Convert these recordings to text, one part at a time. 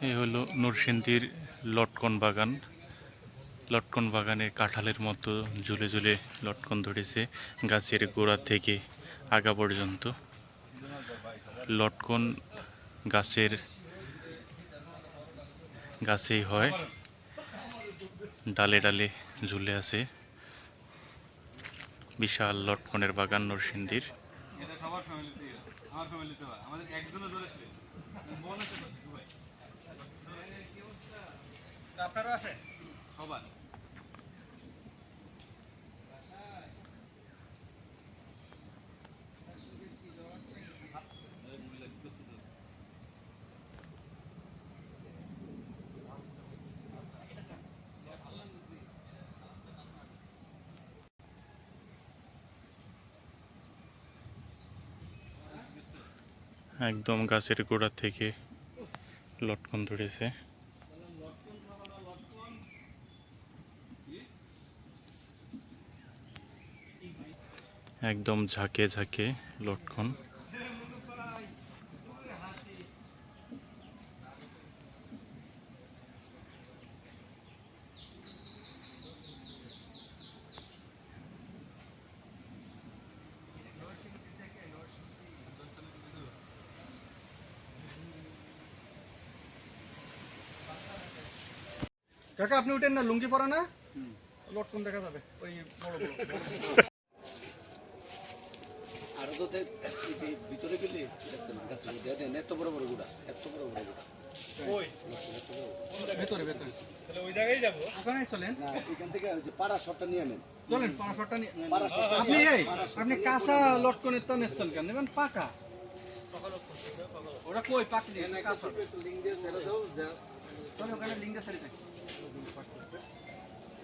এই হলো নরসিংদীর লটকন বাগান। লটকন বাগানে কাঁঠালের মতো ঝুলে ঝুলে লটকন ধরেছে গাছের গোড়া থেকে আগা পর্যন্ত। লটকন গাছেই হয়, ডালে ডালে ঝুলে আছে। বিশাল লটকনের বাগান নরসিংদীর। আপনারও আছে সবার। একদম গাছের গোড়া থেকে লটকন ধরেছে। একদম ঝাঁকে ঝাঁকে লটকন। কাকা আপনি উঠেন না, লুঙ্গি পরা না, লটকন দেখা যাবে ওই বড় বড়। আর তো ভিতরে গেলে এত বড় বড় গুড়া, এত বড় বড় গুড়া। ওই ভেতরে ভেতরে তাহলে ওই জায়গায় যাব। ওখানেই চলেন, না এখান থেকে ওই যে পাড়া শটটা নিয়ে নেন। চলেন পাড়া শটটা নিয়ে। পাড়া শটটা আপনি আপনি কাঁচা লটকনের তো নেছেন কেন, নেবেন পাকা। ওরা কই পাকলি না কাঁচা? লিঙ্ক দিয়ে ছেড়ে দাও। চলো ওখানে লিঙ্গটা ছেড়ে দেন।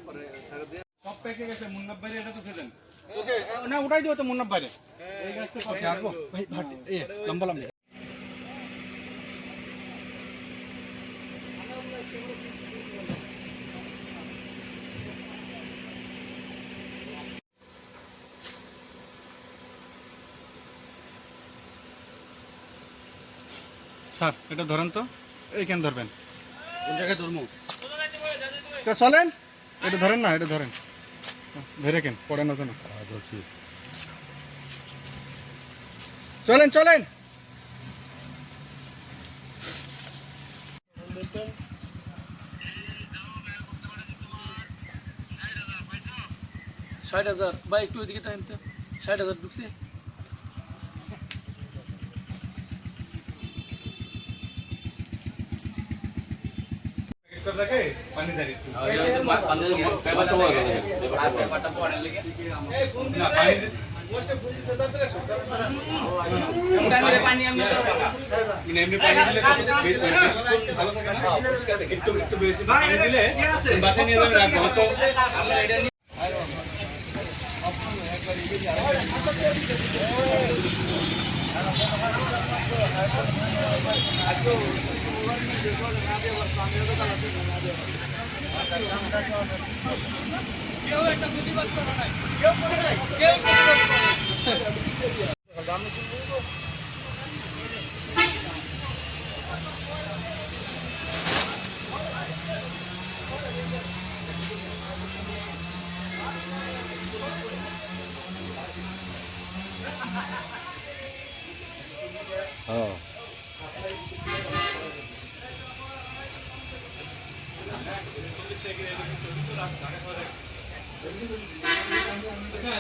পরে ছেড়ে দিয়ে সব পেকে গেছে। মুন্নাফ ভাই এটা তো ফেলেন। ওকে না উঠাই দিও তো মুন্নাফ ভাই। এই গাছটা ওকে আসবো ভাই ভাট এই লম্বা লম্বা। স্যার এটা ধরেন তো, এইখানে ধরবেন। কোন জায়গায় ধরমু? চলেন এটা ধরেন না, এটা ধরেন, ধরে কেন পড়ে না তো না। চলেন চলেন। $60,000 ভাই একটু ওইদিকে তাকান তো। 60,000 ঢুকছে। পানি দাঁড়ি কেউ একটা প্রতিবাদ করা নাই, কেউ করে নাই, কেউ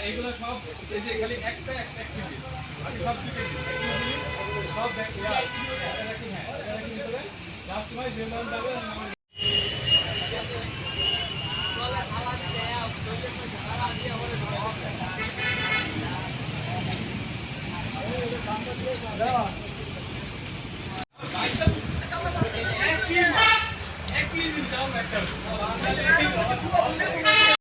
এগুলো সব খালি একটা একটা সব সব